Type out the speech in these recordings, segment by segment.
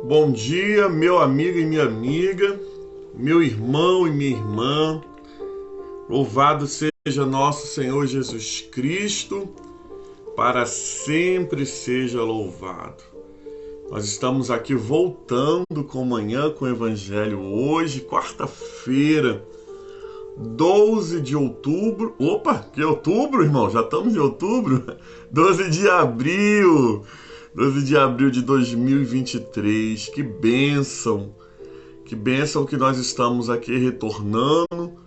Bom dia, meu amigo e minha amiga, meu irmão e minha irmã. Louvado seja nosso Senhor Jesus Cristo, para sempre seja louvado. Nós estamos aqui voltando com manhã com o Evangelho hoje, quarta-feira, 12 de outubro. Opa, que outubro, irmão? Já estamos em outubro? 12 de abril. 12 de abril de 2023. Que bênção. Que bênção que nós estamos aqui retornando,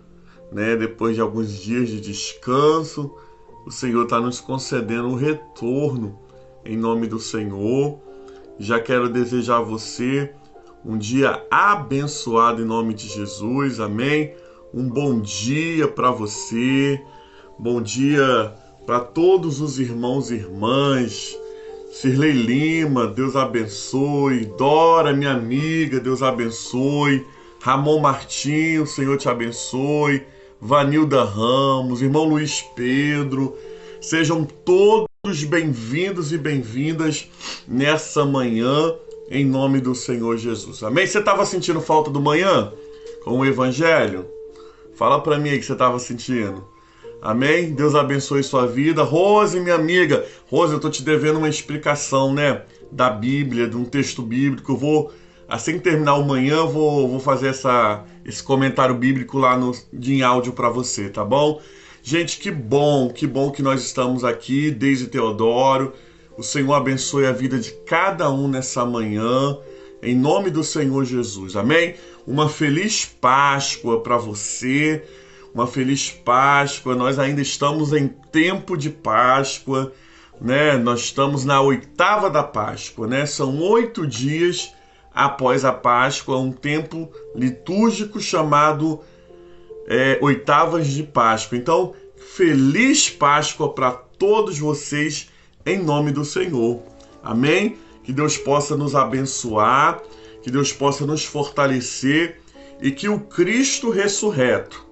né? Depois de alguns dias de descanso. O Senhor está nos concedendo um retorno em nome do Senhor. Já quero desejar a você um dia abençoado em nome de Jesus. Amém? Um bom dia para você, bom dia para todos os irmãos e irmãs. Cirlei Lima, Deus abençoe. Dora, minha amiga, Deus abençoe. Ramon Martins, o Senhor te abençoe. Vanilda Ramos, irmão Luiz Pedro, sejam todos bem-vindos e bem-vindas nessa manhã, em nome do Senhor Jesus. Amém? Você estava sentindo falta do manhã com o Evangelho? Fala para mim aí que você estava sentindo. Amém? Deus abençoe sua vida. Rose, minha amiga. Rose, eu tô te devendo uma explicação, né? Da Bíblia, de um texto bíblico. Eu vou, assim que terminar o manhã, vou fazer esse comentário bíblico lá em áudio para você, tá bom? Gente, que bom que nós estamos aqui, Deise Teodoro. O Senhor abençoe a vida de cada um nessa manhã, em nome do Senhor Jesus. Amém? Uma feliz Páscoa para você. Uma feliz Páscoa. Nós ainda estamos em tempo de Páscoa, né? Nós estamos na oitava da Páscoa, né? São 8 dias após a Páscoa, um tempo litúrgico chamado oitavas de Páscoa. Então, feliz Páscoa para todos vocês em nome do Senhor. Amém? Que Deus possa nos abençoar, que Deus possa nos fortalecer e que o Cristo ressurreto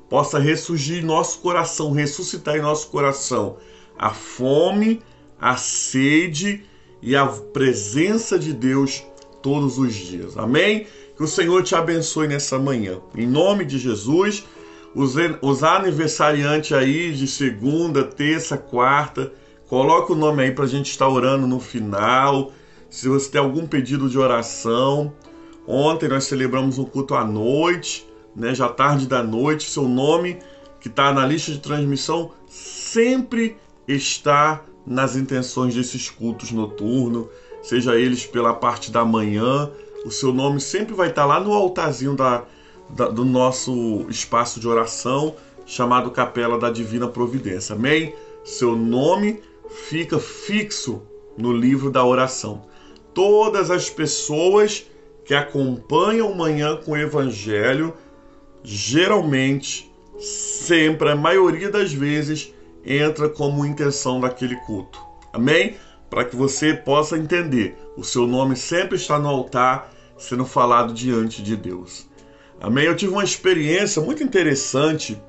possa ressurgir em nosso coração, ressuscitar em nosso coração a fome, a sede e a presença de Deus todos os dias. Amém? Que o Senhor te abençoe nessa manhã. Em nome de Jesus, os aniversariantes aí de segunda, terça, quarta, coloca o nome aí para a gente estar orando no final. Se você tem algum pedido de oração, ontem nós celebramos um culto à noite, né, já tarde da noite. Seu nome que está na lista de transmissão sempre está nas intenções desses cultos noturnos, seja eles pela parte da manhã. O seu nome sempre vai estar lá no altarzinho do nosso espaço de oração, chamado Capela da Divina Providência. Amém? Seu nome fica fixo no livro da oração. Todas as pessoas que acompanham Manhã com o Evangelho, geralmente, sempre, a maioria das vezes, entra como intenção daquele culto. Amém? Para que você possa entender, o seu nome sempre está no altar, sendo falado diante de Deus. Amém? Eu tive uma experiência muito interessante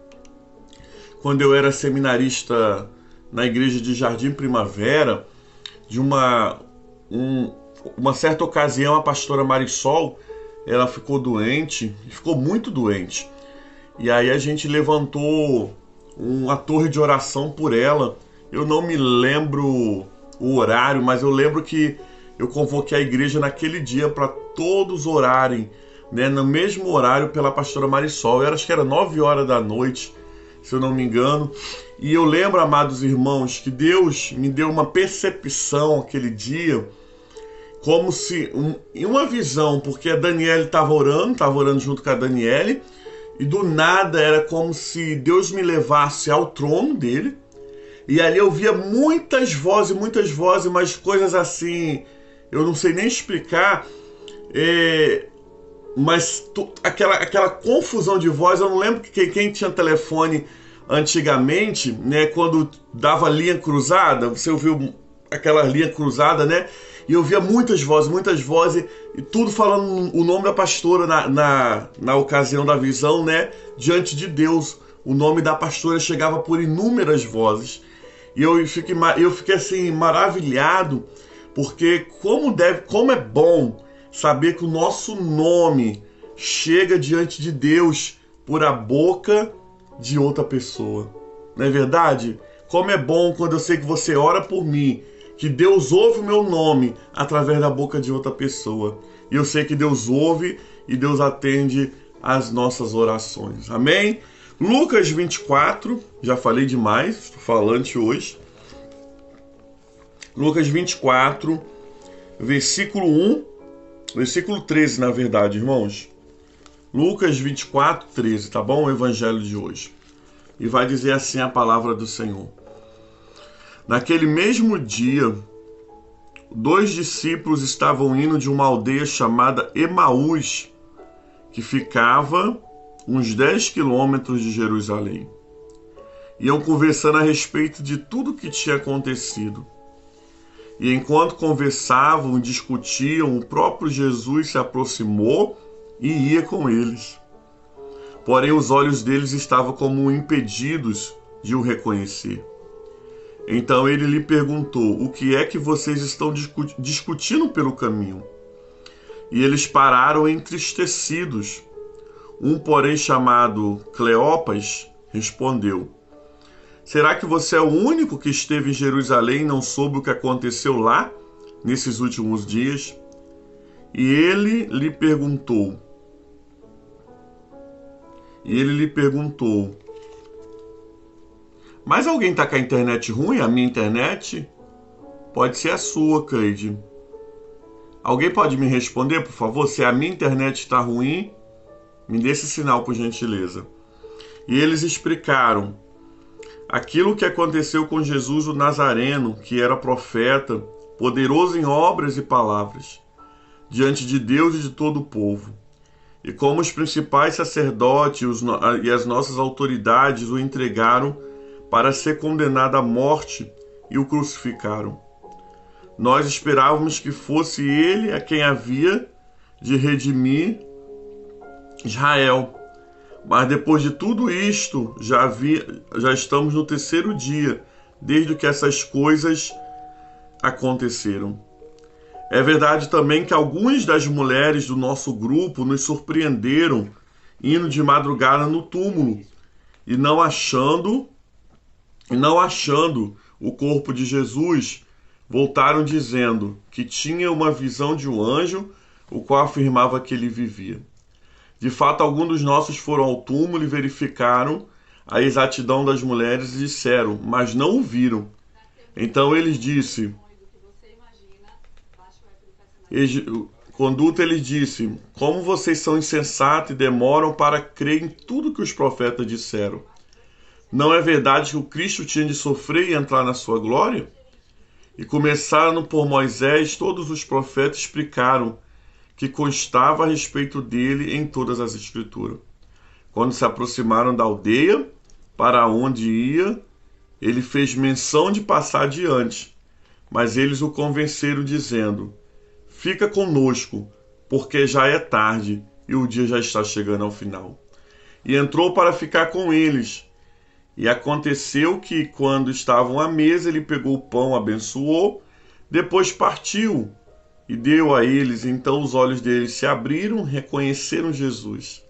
quando eu era seminarista na igreja de Jardim Primavera. De uma certa ocasião, a pastora Marisol, ela ficou doente, ficou muito doente. E aí a gente levantou uma torre de oração por ela. Eu não me lembro o horário, mas eu lembro que eu convoquei a igreja naquele dia para todos orarem, né, no mesmo horário pela pastora Marisol. Acho que era 9 horas da noite, se eu não me engano. E eu lembro, amados irmãos, que Deus me deu uma percepção aquele dia, como se em uma visão, porque a Daniele estava orando junto com a Daniele, e do nada era como se Deus me levasse ao trono dele, e ali eu via muitas vozes, mas coisas assim, eu não sei nem explicar, mas aquela confusão de voz. Eu não lembro quem tinha telefone antigamente, né, quando dava linha cruzada, você ouviu aquela linha cruzada, né? E eu via muitas vozes, e tudo falando o nome da pastora na ocasião da visão, né? Diante de Deus, o nome da pastora chegava por inúmeras vozes. E eu fiquei assim, maravilhado, porque como é bom saber que o nosso nome chega diante de Deus por a boca de outra pessoa. Não é verdade? Como é bom quando eu sei que você ora por mim, que Deus ouve o meu nome através da boca de outra pessoa. E eu sei que Deus ouve e Deus atende às nossas orações. Amém? Lucas 24, já falei demais, estou falante hoje. Lucas 24, versículo 1, versículo 13, na verdade, irmãos. Lucas 24, 13, tá bom? O evangelho de hoje. E vai dizer assim a palavra do Senhor. Naquele mesmo dia, 2 discípulos estavam indo de uma aldeia chamada Emaús, que ficava uns 10 quilômetros de Jerusalém. Iam conversando a respeito de tudo o que tinha acontecido. E enquanto conversavam e discutiam, o próprio Jesus se aproximou e ia com eles. Porém, os olhos deles estavam como impedidos de o reconhecer. Então ele lhe perguntou: o que é que vocês estão discutindo pelo caminho? E eles pararam entristecidos. Um, porém, chamado Cleopas, respondeu: será que você é o único que esteve em Jerusalém e não soube o que aconteceu lá, nesses últimos dias? E ele lhe perguntou, mas alguém está com a internet ruim? A minha internet? Pode ser a sua, Cleide. Alguém pode me responder, por favor? Se a minha internet está ruim, me dê esse sinal, por gentileza. E eles explicaram aquilo que aconteceu com Jesus o Nazareno, que era profeta, poderoso em obras e palavras, diante de Deus e de todo o povo. E como os principais sacerdotes e as nossas autoridades o entregaram para ser condenado à morte e o crucificaram. Nós esperávamos que fosse ele a quem havia de redimir Israel. Mas depois de tudo isto, já estamos no 3º dia, desde que essas coisas aconteceram. É verdade também que algumas das mulheres do nosso grupo nos surpreenderam indo de madrugada no túmulo e não achando o corpo de Jesus, voltaram dizendo que tinha uma visão de um anjo, o qual afirmava que ele vivia. De fato, alguns dos nossos foram ao túmulo e verificaram a exatidão das mulheres e disseram, mas não o viram. Então ele disse, como vocês são insensatos e demoram para crer em tudo que os profetas disseram? Não é verdade que o Cristo tinha de sofrer e entrar na sua glória? E começaram por Moisés, todos os profetas explicaram que constava a respeito dele em todas as escrituras. Quando se aproximaram da aldeia, para onde ia, ele fez menção de passar adiante, mas eles o convenceram dizendo, fica conosco, porque já é tarde e o dia já está chegando ao final. E entrou para ficar com eles. E aconteceu que, quando estavam à mesa, ele pegou o pão, abençoou, depois partiu e deu a eles. Então os olhos deles se abriram, reconheceram Jesus.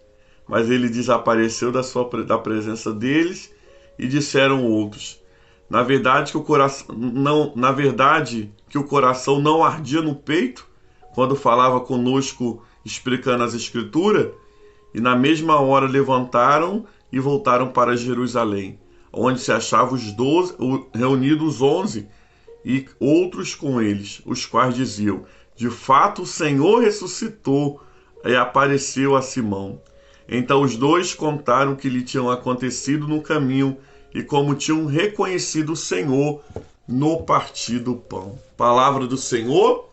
Mas ele desapareceu da presença deles e disseram outros, na verdade que o coração não ardia no peito quando falava conosco explicando as escrituras? E na mesma hora levantaram e voltaram para Jerusalém, onde se achavam reunidos os 11 e outros com eles, os quais diziam, de fato o Senhor ressuscitou e apareceu a Simão. Então os dois contaram o que lhe tinham acontecido no caminho e como tinham reconhecido o Senhor no partir do pão. Palavra do Senhor,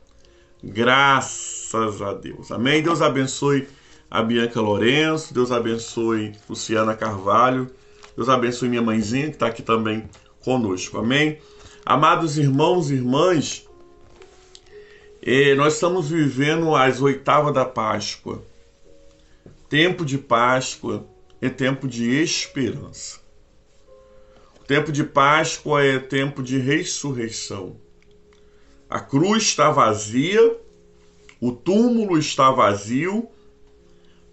graças a Deus. Amém? Deus abençoe a Bianca Lourenço, Deus abençoe Luciana Carvalho, Deus abençoe minha mãezinha que está aqui também conosco. Amém? Amados irmãos e irmãs, nós estamos vivendo as 8ª da Páscoa. Tempo de Páscoa é tempo de esperança. O tempo de Páscoa é tempo de ressurreição. A cruz está vazia, O túmulo está vazio,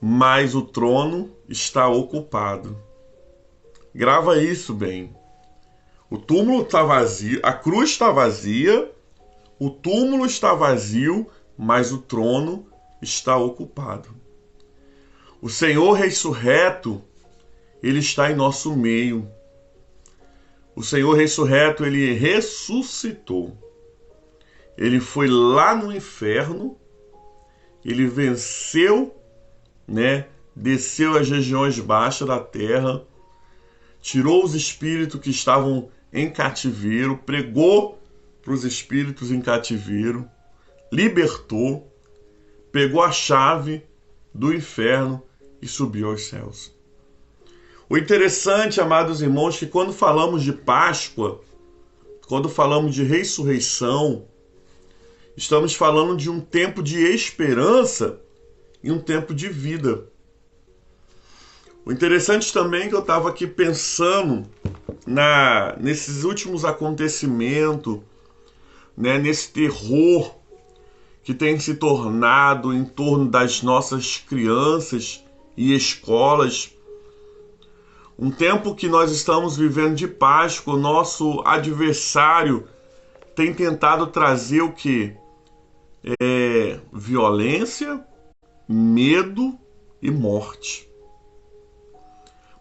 mas o trono está ocupado. Grava isso bem. O túmulo está vazio, a cruz está vazia, o túmulo está vazio, mas o trono está ocupado. O Senhor ressurreto, Ele está em nosso meio. O Senhor ressurreto, Ele ressuscitou. Ele foi lá no inferno, Ele venceu, desceu às regiões baixas da terra, tirou os espíritos que estavam em cativeiro, pregou para os espíritos em cativeiro, libertou, pegou a chave do inferno e subiu aos céus. O interessante, amados irmãos, que quando falamos de Páscoa, quando falamos de ressurreição, estamos falando de um tempo de esperança e um tempo de vida. O interessante também é que eu estava aqui pensando nesses últimos acontecimentos, nesse terror que tem se tornado em torno das nossas crianças e escolas. Um tempo que nós estamos vivendo de Páscoa, o nosso adversário tem tentado trazer o quê? Violência, medo e morte.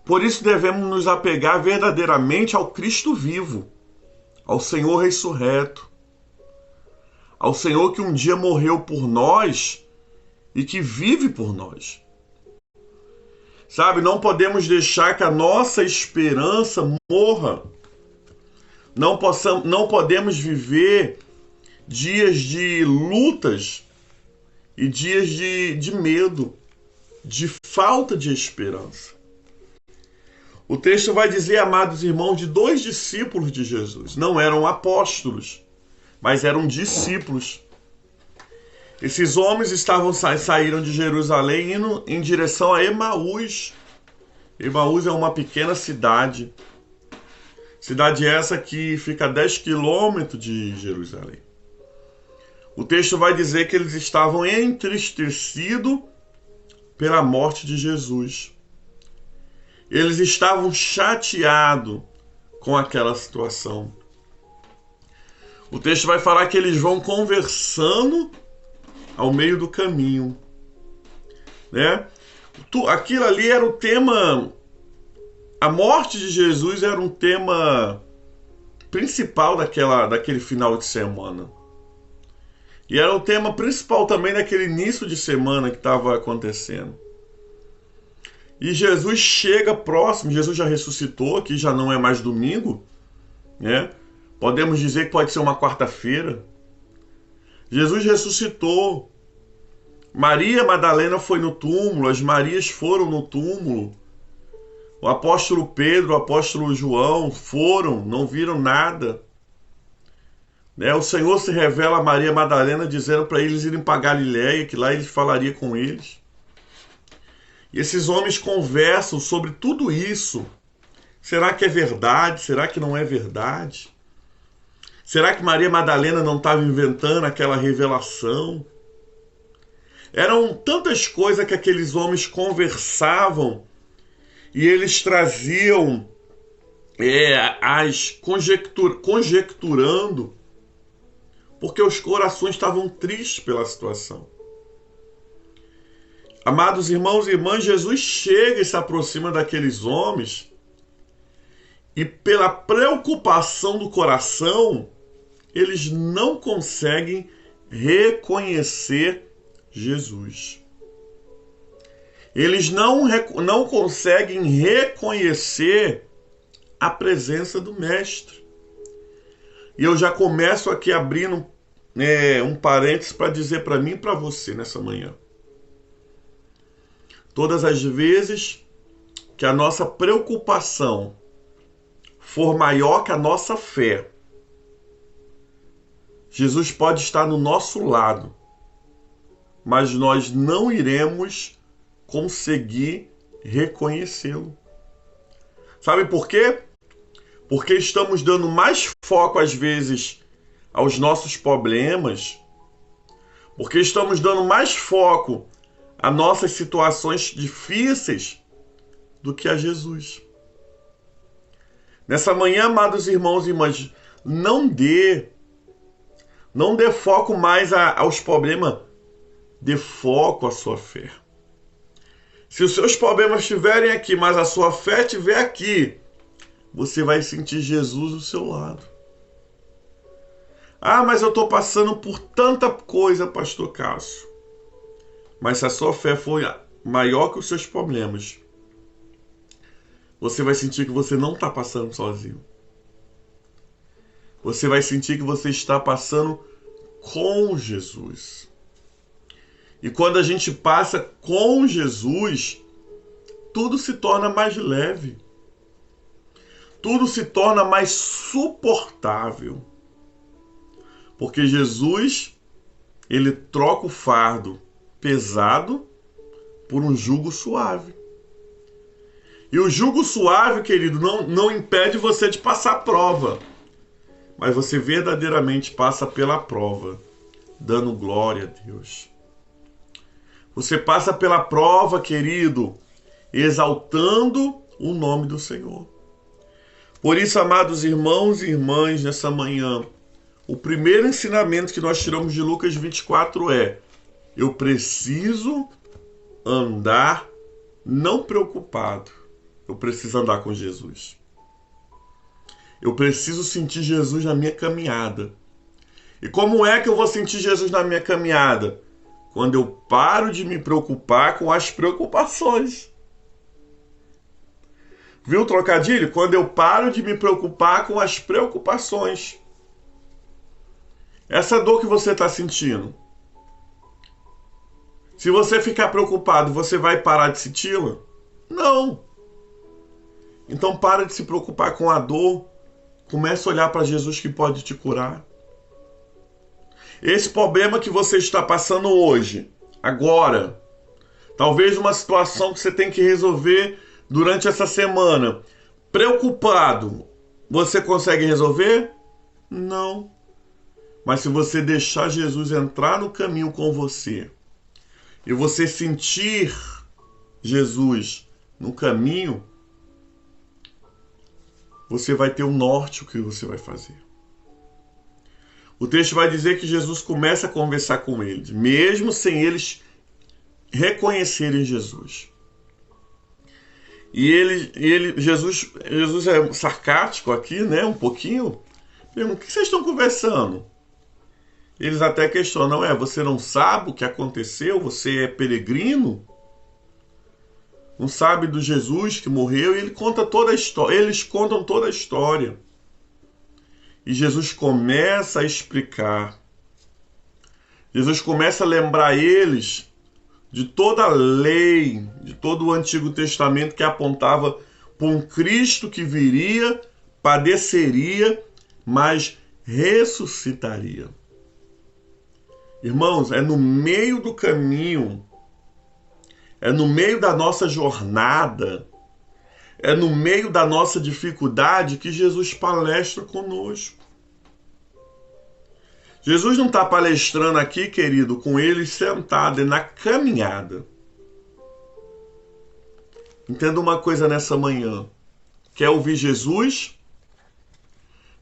Por isso devemos nos apegar verdadeiramente ao Cristo vivo, ao Senhor ressurreto, ao Senhor que um dia morreu por nós e que vive por nós. Sabe, não podemos deixar que a nossa esperança morra. Não podemos viver dias de lutas e dias de medo, de falta de esperança. O texto vai dizer, amados irmãos, de 2 discípulos de Jesus. Não eram apóstolos, mas eram discípulos. Esses homens saíram de Jerusalém indo em direção a Emaús. Emaús é uma pequena cidade. Cidade essa que fica a 10 quilômetros de Jerusalém. O texto vai dizer que eles estavam entristecidos pela morte de Jesus. Eles estavam chateados com aquela situação. O texto vai falar que eles vão conversando ao meio do caminho, Aquilo ali era o tema. A morte de Jesus era um tema principal daquele final de semana. E era o tema principal também daquele início de semana que estava acontecendo. E Jesus chega próximo, Jesus já ressuscitou, aqui já não é mais domingo, Podemos dizer que pode ser uma quarta-feira. Jesus ressuscitou. Maria Madalena foi no túmulo, as Marias foram no túmulo. O apóstolo Pedro, o apóstolo João foram, não viram nada. O Senhor se revela a Maria Madalena dizendo para eles irem para Galiléia, que lá ele falaria com eles. E esses homens conversam sobre tudo isso. Será que é verdade? Será que não é verdade? Será que Maria Madalena não estava inventando aquela revelação? Eram tantas coisas que aqueles homens conversavam e eles traziam conjecturando, porque os corações estavam tristes pela situação. Amados irmãos e irmãs, Jesus chega e se aproxima daqueles homens e pela preocupação do coração, eles não conseguem reconhecer Jesus. Eles não conseguem reconhecer a presença do Mestre. E eu já começo aqui abrindo um parênteses para dizer para mim e para você nessa manhã. Todas as vezes que a nossa preocupação for maior que a nossa fé, Jesus pode estar no nosso lado, mas nós não iremos conseguir reconhecê-lo. Sabe por quê? Porque estamos dando mais foco às vezes aos nossos problemas, Porque estamos dando mais foco a nossas situações difíceis do que a Jesus. Nessa manhã, amados irmãos e irmãs, não dê foco mais aos problemas, dê foco à sua fé. Se os seus problemas estiverem aqui, mas a sua fé estiver aqui, você vai sentir Jesus do seu lado. Ah, mas eu estou passando por tanta coisa, pastor Cássio. Mas se a sua fé for maior que os seus problemas, você vai sentir que você não está passando sozinho. Você vai sentir que você está passando com Jesus. E quando a gente passa com Jesus, tudo se torna mais leve. Tudo se torna mais suportável. Porque Jesus, ele troca o fardo pesado por um jugo suave. E o jugo suave, querido, não impede você de passar a prova. Mas você verdadeiramente passa pela prova, dando glória a Deus. Você passa pela prova, querido, exaltando o nome do Senhor. Por isso, amados irmãos e irmãs, nessa manhã, o primeiro ensinamento que nós tiramos de Lucas 24 é: eu preciso andar não preocupado. Eu preciso andar com Jesus. Eu preciso sentir Jesus na minha caminhada. E como é que eu vou sentir Jesus na minha caminhada? Quando eu paro de me preocupar com as preocupações. Viu o trocadilho? Quando eu paro de me preocupar com as preocupações. Essa dor que você está sentindo, se você ficar preocupado, você vai parar de senti-la? Não. Então para de se preocupar com a dor. Comece a olhar para Jesus que pode te curar. Esse problema que você está passando hoje, agora, talvez uma situação que você tem que resolver durante essa semana, preocupado, você consegue resolver? Não. Mas se você deixar Jesus entrar no caminho com você, e você sentir Jesus no caminho, você vai ter um norte o que você vai fazer. O texto vai dizer que Jesus começa a conversar com eles, mesmo sem eles reconhecerem Jesus. E Jesus é sarcástico aqui, né? Um pouquinho. Pergunta: o que vocês estão conversando? Eles até questionam: você não sabe o que aconteceu? Você é peregrino? Não sabe do Jesus que morreu? E ele conta toda a história. Eles contam toda a história. E Jesus começa a explicar. Jesus começa a lembrar eles de toda a lei, de todo o Antigo Testamento que apontava para um Cristo que viria, padeceria, mas ressuscitaria. Irmãos, é no meio do caminho, é no meio da nossa jornada, é no meio da nossa dificuldade que Jesus palestra conosco. Jesus não está palestrando aqui, querido, com eles sentados, é na caminhada. Entenda uma coisa nessa manhã. Quer ouvir Jesus?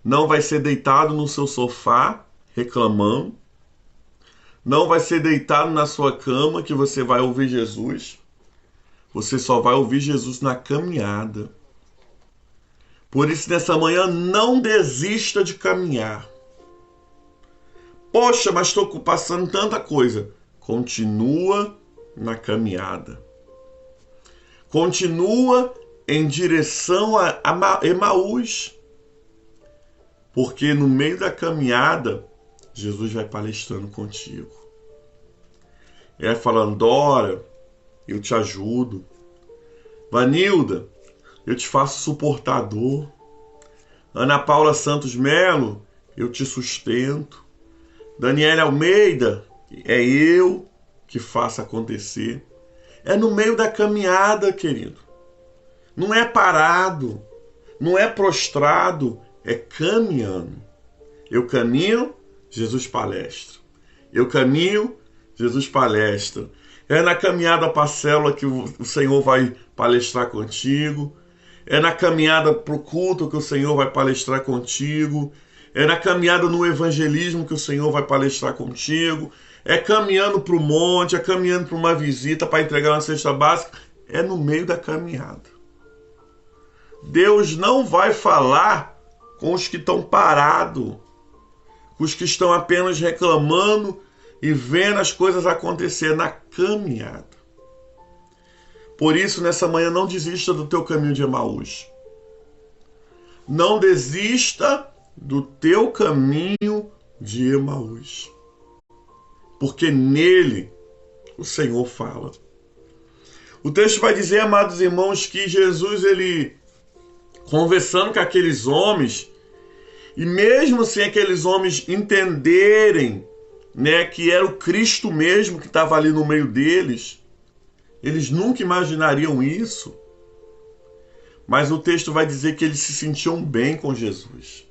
Não vai ser deitado no seu sofá, reclamando. Não vai ser deitado na sua cama que você vai ouvir Jesus. Você só vai ouvir Jesus na caminhada. Por isso, nessa manhã, não desista de caminhar. Poxa, mas estou passando tanta coisa. Continua na caminhada. Continua em direção a Emaús. Porque no meio da caminhada, Jesus vai palestrando contigo. É falando: Dora, eu te ajudo. Vanilda, eu te faço suportar a dor. Ana Paula Santos Melo, eu te sustento. Daniela Almeida, é eu que faço acontecer. É no meio da caminhada, querido. Não é parado, não é prostrado, é caminhando. Eu caminho, Jesus palestra. Eu caminho, Jesus palestra. É na caminhada para a célula que o Senhor vai palestrar contigo. É na caminhada para o culto que o Senhor vai palestrar contigo. É na caminhada no evangelismo que o Senhor vai palestrar contigo. É caminhando para o monte, é caminhando para uma visita para entregar uma cesta básica. É no meio da caminhada. Deus não vai falar com os que estão parados, com os que estão apenas reclamando e vendo as coisas acontecer na caminhada. Por isso, nessa manhã, não desista do teu caminho de Emaús. Não desista do teu caminho de Emaús. Porque nele o Senhor fala. O texto vai dizer, amados irmãos, que Jesus, ele conversando com aqueles homens, e mesmo sem aqueles homens entenderem, né, que era o Cristo mesmo que estava ali no meio deles, eles nunca imaginariam isso. Mas o texto vai dizer que eles se sentiam bem com Jesus.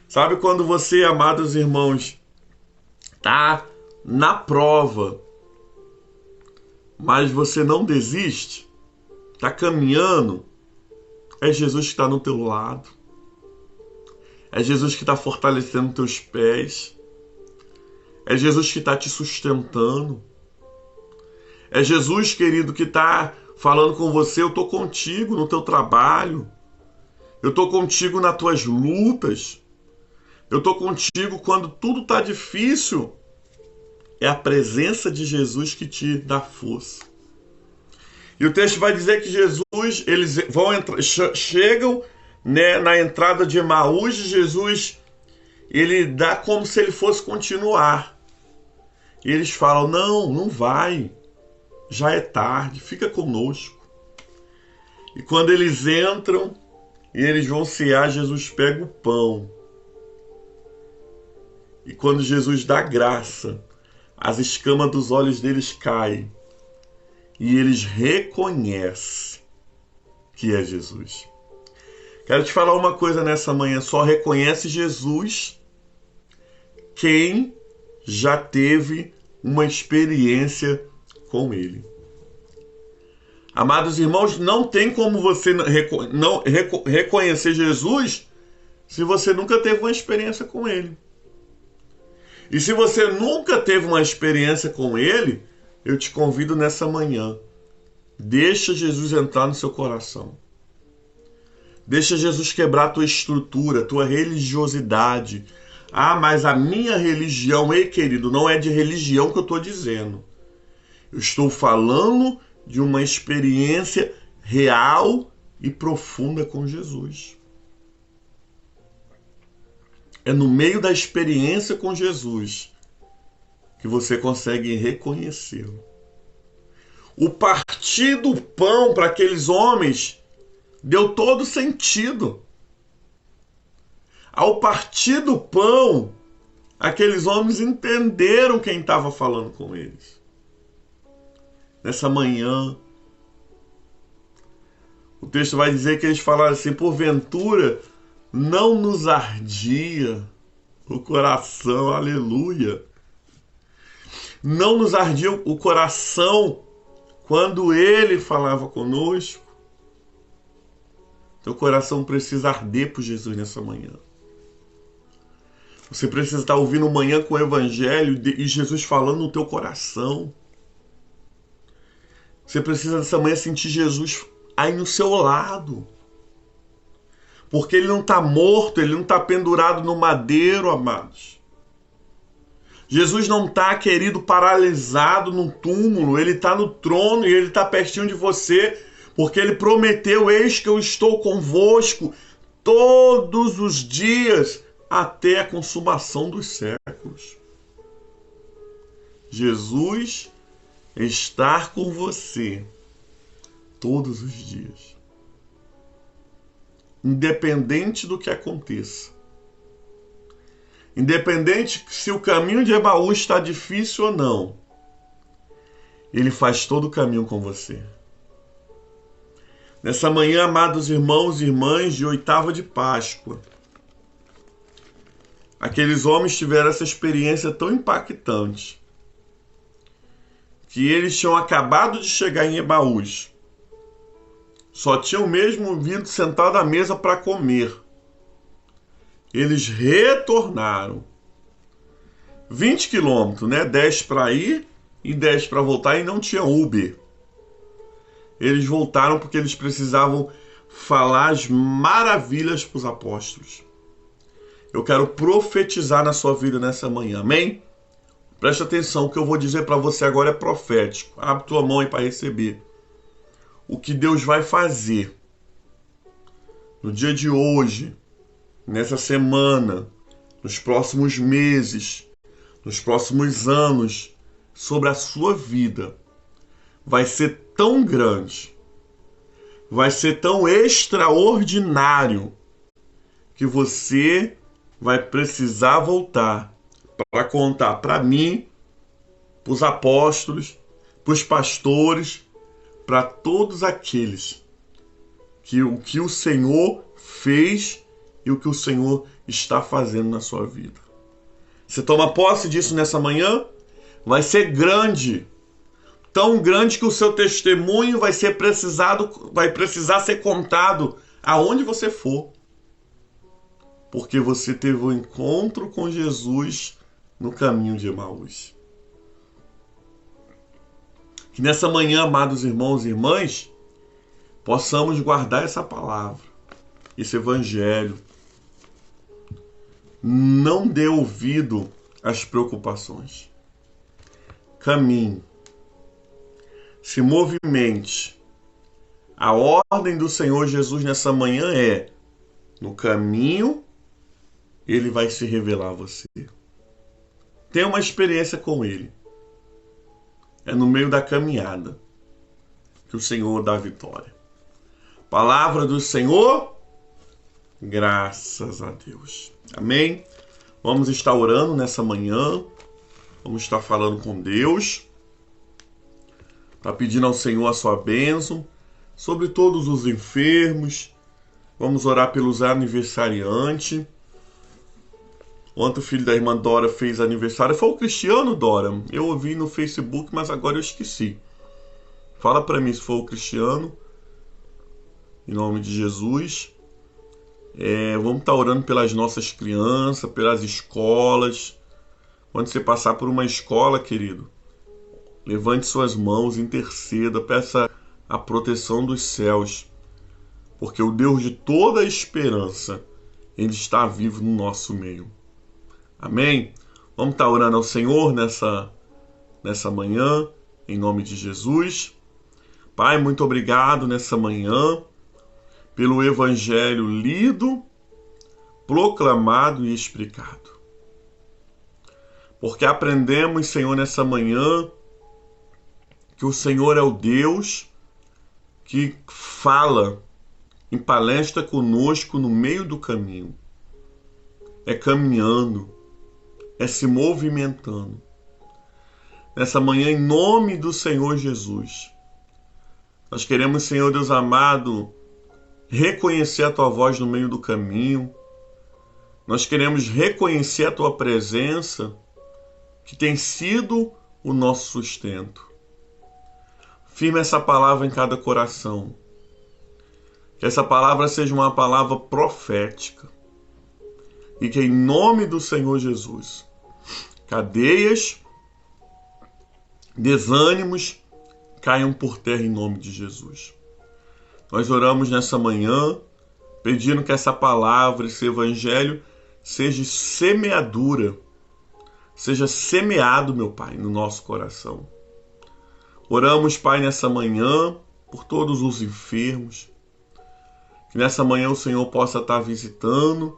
Sabe quando você, amados irmãos, está na prova, mas você não desiste, está caminhando, é Jesus que está no teu lado, é Jesus que está fortalecendo teus pés, é Jesus que está te sustentando, é Jesus, querido, que está falando com você, eu estou contigo no teu trabalho, eu estou contigo nas tuas lutas, eu estou contigo quando tudo está difícil. É a presença de Jesus que te dá força. E o texto vai dizer que Jesus, eles vão chegam, né, na entrada de Emaús, e Jesus, ele dá como se ele fosse continuar. E eles falam, não vai, já é tarde, fica conosco. E quando eles entram e eles vão cear, Jesus pega o pão. E quando Jesus dá graça, as escamas dos olhos deles caem. E eles reconhecem que é Jesus. Quero te falar uma coisa nessa manhã. Só reconhece Jesus quem já teve uma experiência com Ele. Amados irmãos, não tem como você não reconhecer Jesus se você nunca teve uma experiência com Ele. E se você nunca teve uma experiência com Ele, eu te convido nessa manhã. Deixa Jesus entrar no seu coração. Deixa Jesus quebrar a tua estrutura, a tua religiosidade. Ah, mas a minha religião, ei querido, não é de religião que eu estou dizendo. Eu estou falando de uma experiência real e profunda com Jesus. É no meio da experiência com Jesus que você consegue reconhecê-lo. O partir do pão para aqueles homens deu todo sentido. Ao partir do pão, aqueles homens entenderam quem estava falando com eles. Nessa manhã, o texto vai dizer que eles falaram assim, porventura, não nos ardia o coração, aleluia. Não nos ardia o coração quando Ele falava conosco. Teu coração precisa arder por Jesus nessa manhã. Você precisa estar ouvindo manhã com o Evangelho e Jesus falando no teu coração. Você precisa nessa manhã sentir Jesus aí no seu lado. Porque Ele não está morto, Ele não está pendurado no madeiro, amados. Jesus não está, querido, paralisado num túmulo. Ele está no trono e Ele está pertinho de você. Porque Ele prometeu, eis que eu estou convosco todos os dias até a consumação dos séculos. Jesus está com você todos os dias. Independente do que aconteça. Independente se o caminho de Emaús está difícil ou não. Ele faz todo o caminho com você. Nessa manhã, amados irmãos e irmãs de oitava de Páscoa, aqueles homens tiveram essa experiência tão impactante. que eles tinham acabado de chegar em Emaús. Só tinham mesmo vindo sentado à mesa para comer. Eles retornaram. 20 quilômetros, né? 10 para ir e 10 para voltar, e não tinha Uber. Eles voltaram porque eles precisavam falar as maravilhas para os apóstolos. Eu quero profetizar na sua vida nessa manhã, amém? Preste atenção, o que eu vou dizer para você agora é profético. Abre tua mão aí para receber. O que Deus vai fazer no dia de hoje, nessa semana, nos próximos meses, nos próximos anos, sobre a sua vida, vai ser tão grande, vai ser tão extraordinário, que você vai precisar voltar para contar para mim, para os apóstolos, para os pastores, para todos aqueles que o que o Senhor fez e o que o Senhor está fazendo na sua vida. Você toma posse disso nessa manhã? Vai ser grande, tão grande que o seu testemunho vai precisar ser contado aonde você for, porque você teve um encontro com Jesus no caminho de Emaús. Que nessa manhã, amados irmãos e irmãs, possamos guardar essa palavra, esse evangelho. Não dê ouvido às preocupações. Caminhe. Se movimente. A ordem do Senhor Jesus nessa manhã é: no caminho, Ele vai se revelar a você. Tenha uma experiência com Ele. É no meio da caminhada que o Senhor dá a vitória. Palavra do Senhor, graças a Deus. Amém? Vamos estar orando nessa manhã. Vamos estar falando com Deus. Está pedindo ao Senhor a sua bênção sobre todos os enfermos. Vamos orar pelos aniversariantes. Ontem o filho da irmã Dora fez aniversário. Foi o Cristiano, Dora? Eu ouvi no Facebook, mas agora eu esqueci. Fala para mim se foi o Cristiano. Em nome de Jesus. Vamos estar orando pelas nossas crianças, pelas escolas. Quando você passar por uma escola, querido, levante suas mãos, interceda, peça a proteção dos céus. Porque o Deus de toda a esperança, Ele está vivo no nosso meio. Amém? Vamos estar orando ao Senhor nessa manhã, em nome de Jesus. Pai, muito obrigado nessa manhã pelo Evangelho lido, proclamado e explicado. Porque aprendemos, Senhor, nessa manhã, que o Senhor é o Deus que fala em palestra conosco no meio do caminho. É caminhando, é se movimentando. Nessa manhã, em nome do Senhor Jesus, nós queremos, Senhor Deus amado, reconhecer a Tua voz no meio do caminho. Nós queremos reconhecer a Tua presença, que tem sido o nosso sustento. Firma essa palavra em cada coração. Que essa palavra seja uma palavra profética. E que em nome do Senhor Jesus, cadeias, desânimos caiam por terra em nome de Jesus. Nós oramos nessa manhã, pedindo que essa palavra, esse evangelho, seja semeadura, seja semeado, meu Pai, no nosso coração. Oramos, Pai, nessa manhã, por todos os enfermos. Que nessa manhã o Senhor possa estar visitando,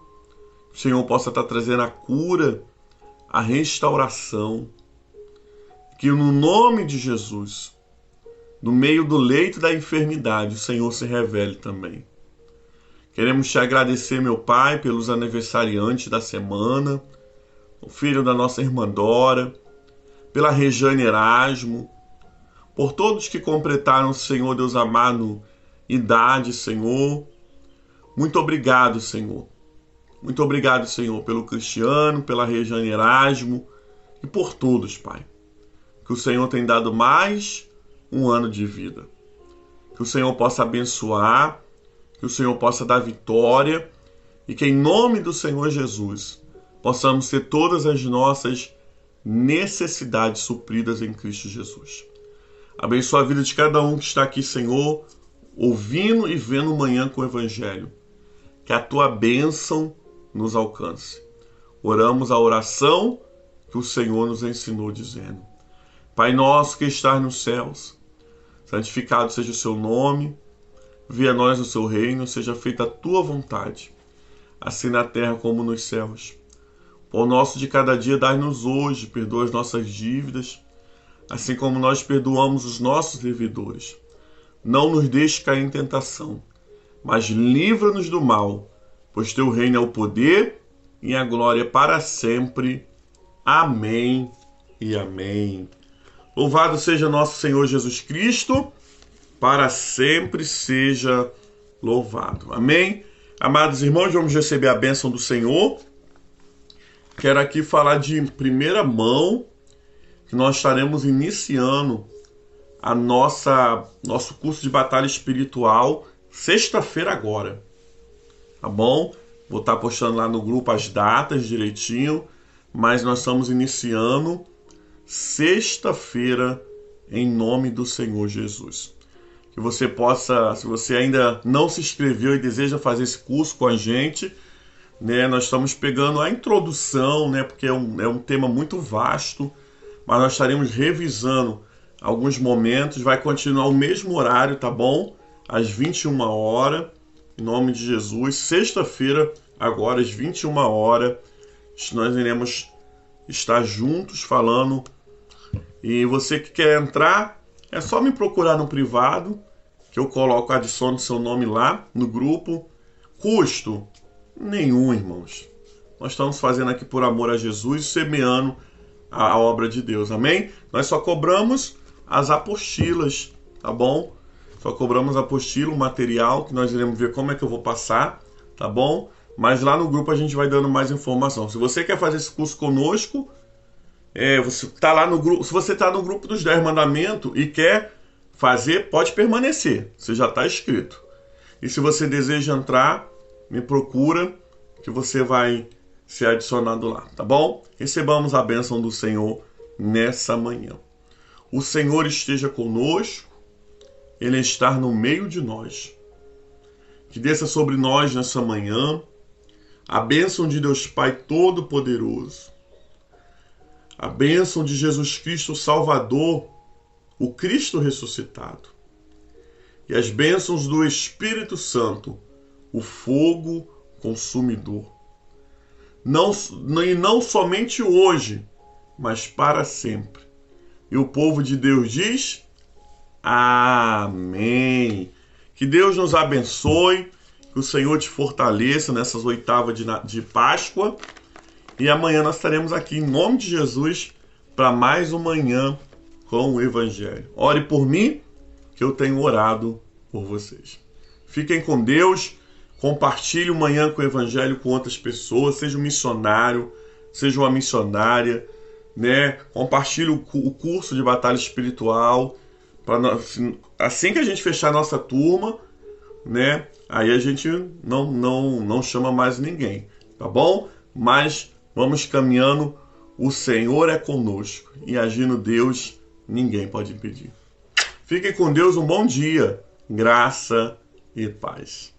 o Senhor possa estar trazendo a cura, a restauração. Que no nome de Jesus, no meio do leito da enfermidade, o Senhor se revele também. Queremos te agradecer, meu Pai, pelos aniversariantes da semana, o filho da nossa irmã Dora, pela Rejane Erasmo, por todos que completaram, Senhor Deus amado, idade, Senhor. Muito obrigado, Senhor. Muito obrigado, Senhor, pelo Cristiano, pela Rejane Erasmo e por todos, Pai. que o Senhor tem dado mais um ano de vida. Que o Senhor possa abençoar, que o Senhor possa dar vitória e que em nome do Senhor Jesus possamos ter todas as nossas necessidades supridas em Cristo Jesus. Abençoa a vida de cada um que está aqui, Senhor, ouvindo e vendo manhã com o Evangelho. Que a tua bênção nos alcance. Oramos a oração que o Senhor nos ensinou dizendo: Pai nosso que estás nos céus, santificado seja o seu nome, venha a nós o seu reino, seja feita a tua vontade, assim na terra como nos céus. O pão nosso de cada dia dai-nos hoje, perdoa as nossas dívidas, assim como nós perdoamos os nossos devedores. Não nos deixes cair em tentação, mas livra-nos do mal, pois teu reino é o poder e a glória para sempre. Amém e amém. Louvado seja nosso Senhor Jesus Cristo, para sempre seja louvado. Amém? Amados irmãos, vamos receber a bênção do Senhor. Quero aqui falar de primeira mão que nós estaremos iniciando nosso curso de batalha espiritual sexta-feira agora. Tá bom? Vou estar postando lá no grupo as datas direitinho, mas nós estamos iniciando sexta-feira em nome do Senhor Jesus. Que você possa, se você ainda não se inscreveu e deseja fazer esse curso com a gente, né, nós estamos pegando a introdução, né, porque é um tema muito vasto, mas nós estaremos revisando alguns momentos, vai continuar o mesmo horário, tá bom? Às 21 horas, em nome de Jesus. Sexta-feira, agora às 21 horas, nós iremos estar juntos falando. E você que quer entrar, é só me procurar no privado, que eu coloco, adiciono seu nome lá no grupo. Custo nenhum, irmãos. Nós estamos fazendo aqui por amor a Jesus, semeando a obra de Deus, amém? Nós só cobramos as apostilas, tá bom? Só cobramos a apostila, o material, que nós iremos ver como é que eu vou passar, tá bom? Mas lá no grupo a gente vai dando mais informação. Se você quer fazer esse curso conosco, você tá lá no grupo. Se você está no grupo dos 10 mandamentos e quer fazer, pode permanecer. Você já está inscrito. E se você deseja entrar, me procura que você vai ser adicionado lá, tá bom? Recebamos a bênção do Senhor nessa manhã. O Senhor esteja conosco, Ele está no meio de nós. Que desça sobre nós nessa manhã a bênção de Deus Pai Todo-Poderoso, a bênção de Jesus Cristo Salvador, o Cristo ressuscitado, e as bênçãos do Espírito Santo, o fogo consumidor. E não somente hoje, mas para sempre. E o povo de Deus diz: Amém. Que Deus nos abençoe, que o Senhor te fortaleça nessas oitavas de Páscoa. E amanhã nós estaremos aqui, em nome de Jesus, para mais uma manhã com o Evangelho. Ore por mim, que eu tenho orado por vocês. Fiquem com Deus. Compartilhe o manhã com o Evangelho com outras pessoas. Seja um missionário, seja uma missionária, né? Compartilhe o curso de batalha espiritual. Assim que a gente fechar a nossa turma, né? Aí a gente não chama mais ninguém, tá bom? Mas vamos caminhando. O Senhor é conosco e agindo Deus, ninguém pode impedir. Fiquem com Deus, um bom dia, graça e paz.